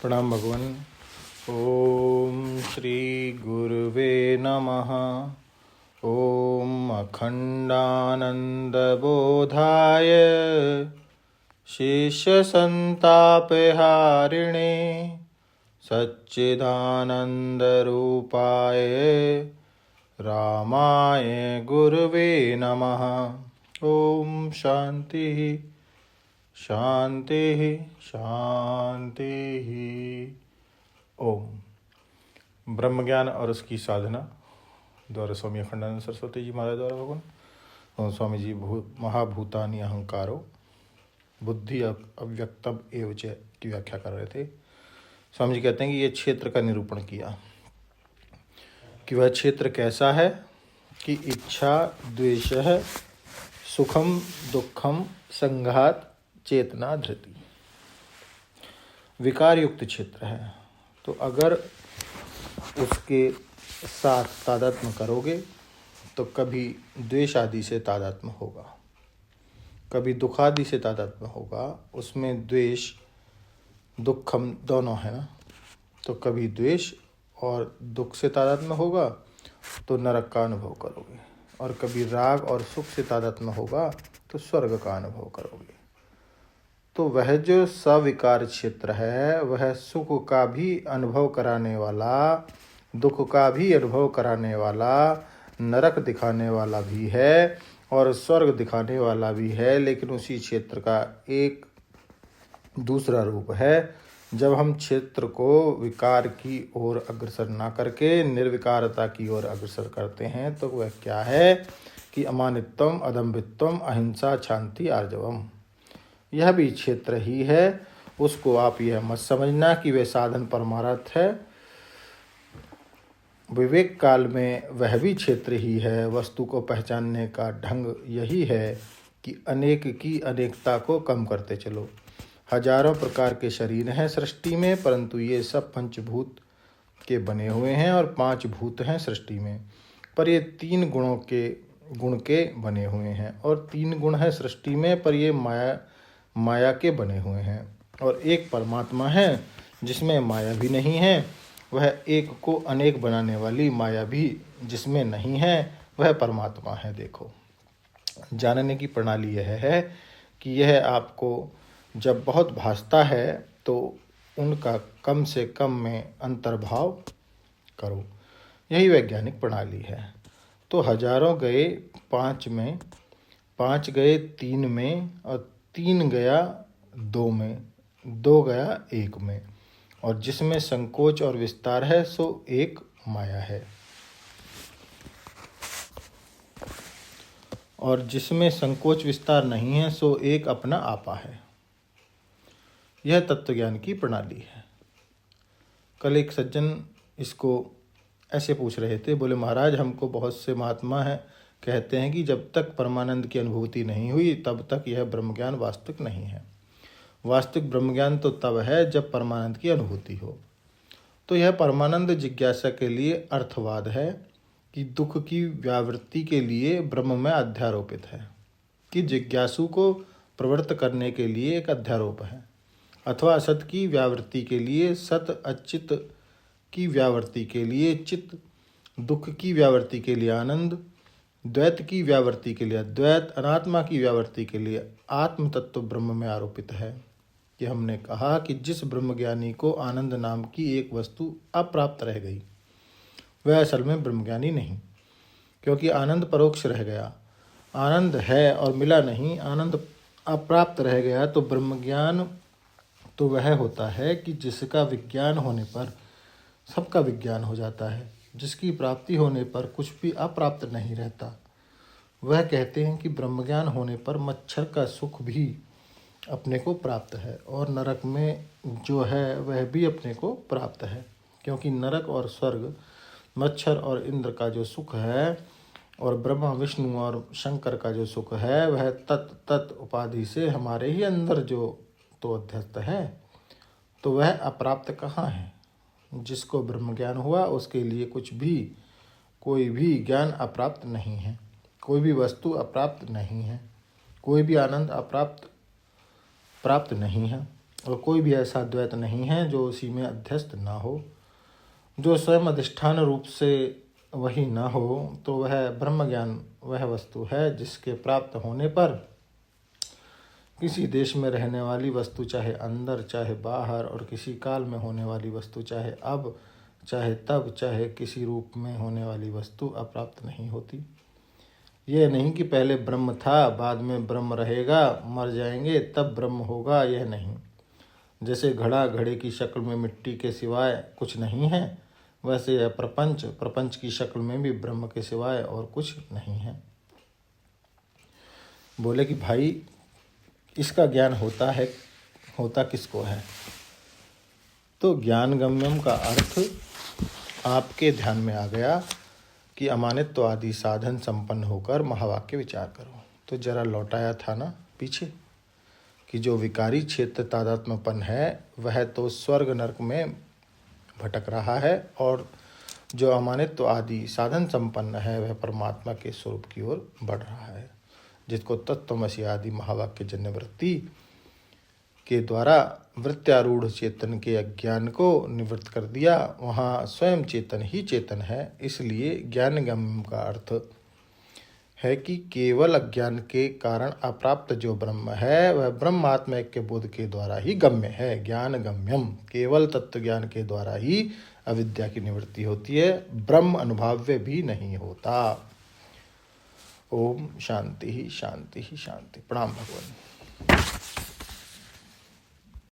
प्रणाम भगवान। ओम श्री गुरुवे नमः। ओम अखंडानंदबोधाय शेषसंतापहारिणे सच्चिदानंदरूपाय रामाय गुरुवे नमः। ओम शांति शांति शांति। ओम। ब्रह्म ज्ञान और उसकी साधना द्वारा स्वामी अखंडानंद सरस्वती जी महाराज द्वारा भगवान और स्वामी जी महाभूतानि अहंकारो बुद्धि अव्यक्तम एव च की व्याख्या कर रहे थे। स्वामी जी कहते हैं कि ये क्षेत्र का निरूपण किया कि वह क्षेत्र कैसा है कि इच्छा द्वेष सुखम दुखम संघात चेतना धृति विकार युक्त क्षेत्र है। तो अगर उसके साथ तादात्म्य करोगे तो कभी द्वेष आदि से तादात्म्य होगा, कभी दुख आदि से तादात्म्य होगा। उसमें द्वेष दुखम दोनों है ना, तो कभी द्वेष और दुख से तादात्म्य होगा तो नरक का अनुभव करोगे, और कभी राग और सुख से तादात्म्य होगा तो स्वर्ग का अनुभव करोगे। तो वह जो सविकार क्षेत्र है वह सुख का भी अनुभव कराने वाला, दुख का भी अनुभव कराने वाला, नरक दिखाने वाला भी है और स्वर्ग दिखाने वाला भी है। लेकिन उसी क्षेत्र का एक दूसरा रूप है। जब हम क्षेत्र को विकार की ओर अग्रसर ना करके निर्विकारता की ओर अग्रसर करते हैं तो वह क्या है कि अमानित्वम अदम्भित्वम अहिंसा शांति आर्जवम, यह भी क्षेत्र ही है। उसको आप यह मत समझना कि वह साधन परमार्थ है। विवेक काल में वह भी क्षेत्र ही है। वस्तु को पहचानने का ढंग यही है कि अनेक की अनेकता को कम करते चलो। हजारों प्रकार के शरीर हैं सृष्टि में, परंतु ये सब पंचभूत के बने हुए हैं और 5 भूत हैं सृष्टि में, पर ये 3 गुण के बने हुए हैं। और 3 गुण हैं सृष्टि में, पर ये माया के बने हुए हैं। और एक परमात्मा है जिसमें माया भी नहीं है। वह एक को अनेक बनाने वाली माया भी जिसमें नहीं है वह परमात्मा है। देखो, जानने की प्रणाली यह है कि यह आपको जब बहुत भासता है तो उनका कम से कम में अंतर्भाव करो, यही वैज्ञानिक प्रणाली है। तो हजारों गए 5 में, 5 गए 3 में, और 3 गया 2 में, 2 गया 1 में, और जिसमें संकोच और विस्तार है सो एक माया है, और जिसमें संकोच विस्तार नहीं है सो एक अपना आपा है। यह तत्वज्ञान की प्रणाली है। कल एक सज्जन इसको ऐसे पूछ रहे थे, बोले महाराज हमको बहुत से महात्मा हैं कहते हैं कि जब तक परमानंद की अनुभूति नहीं हुई तब तक यह ब्रह्मज्ञान वास्तविक नहीं है। वास्तविक ब्रह्मज्ञान तो तब है जब परमानंद की अनुभूति हो। तो यह परमानंद जिज्ञासा के लिए अर्थवाद है कि दुख की व्यावृत्ति के लिए ब्रह्म में अध्यारोपित है, कि जिज्ञासु को प्रवृत्त करने के लिए एक अध्यारोप है, अथवा असत की व्यावृत्ति के लिए सत, अचित की व्यावृत्ति के लिए चित्त, दुख की व्यावृत्ति के लिए आनंद, द्वैत की व्यावृत्ति के लिए अद्वैत, अनात्मा की व्यावृत्ति के लिए आत्म तत्व ब्रह्म में आरोपित है। कि हमने कहा कि जिस ब्रह्मज्ञानी को आनंद नाम की एक वस्तु अप्राप्त रह गई वह असल में ब्रह्मज्ञानी नहीं, क्योंकि आनंद परोक्ष रह गया। आनंद है और मिला नहीं, आनंद अप्राप्त रह गया। तो ब्रह्मज्ञान तो वह होता है कि जिसका विज्ञान होने पर सबका विज्ञान हो जाता है, जिसकी प्राप्ति होने पर कुछ भी अप्राप्त नहीं रहता। वह कहते हैं कि ब्रह्मज्ञान होने पर मच्छर का सुख भी अपने को प्राप्त है, और नरक में जो है वह भी अपने को प्राप्त है, क्योंकि नरक और स्वर्ग, मच्छर और इंद्र का जो सुख है और ब्रह्मा विष्णु और शंकर का जो सुख है वह तत् उपाधि से हमारे ही अंदर जो तो अध्यस्त है। तो वह अप्राप्त कहाँ है? जिसको ब्रह्म ज्ञान हुआ उसके लिए कुछ भी, कोई भी ज्ञान अप्राप्त नहीं है, कोई भी वस्तु अप्राप्त नहीं है, कोई भी आनंद प्राप्त नहीं है। और कोई भी ऐसा द्वैत नहीं है जो उसी में अध्यस्त ना हो। जो स्वयं अधिष्ठान रूप से वही न हो तो वह ब्रह्म ज्ञान वह वस्तु है जिसके प्राप्त होने पर किसी देश में रहने वाली वस्तु चाहे अंदर चाहे बाहर, और किसी काल में होने वाली वस्तु चाहे अब चाहे तब, चाहे किसी रूप में होने वाली वस्तु अप्राप्त नहीं होती। यह नहीं कि पहले ब्रह्म था बाद में ब्रह्म रहेगा, मर जाएंगे तब ब्रह्म होगा, यह नहीं। जैसे घड़ा घड़े की शक्ल में मिट्टी के सिवाय कुछ नहीं है, वैसे यह प्रपंच प्रपंच की शक्ल में भी ब्रह्म के सिवाय और कुछ नहीं है। बोले कि भाई इसका ज्ञान होता किसको है? तो ज्ञान गम्यम का अर्थ आपके ध्यान में आ गया कि अमानित्व आदि साधन संपन्न होकर महावाक्य विचार करो। तो जरा लौटाया था ना पीछे कि जो विकारी क्षेत्र तादात्म्यपन है वह तो स्वर्ग नरक में भटक रहा है, और जो अमानित्व आदि साधन संपन्न है वह परमात्मा के स्वरूप की ओर बढ़ रहा है। जिसको तत्त्वमसि आदि महावाक्य जन्य वृत्ति के द्वारा वृत्त्यारूढ़ चेतन के अज्ञान को निवृत्त कर दिया, वहाँ स्वयं चेतन ही चेतन है। इसलिए ज्ञान गम्यम का अर्थ है कि केवल अज्ञान के कारण अप्राप्त जो ब्रह्म है वह ब्रह्मात्म ऐक्य बोध के द्वारा ही गम्य है। ज्ञान गम्यम, केवल तत्व ज्ञान के द्वारा ही अविद्या की निवृत्ति होती है, ब्रह्म अनुभव्य भी नहीं होता। ओम शांति ही शांति ही शांति। प्रणाम भगवान।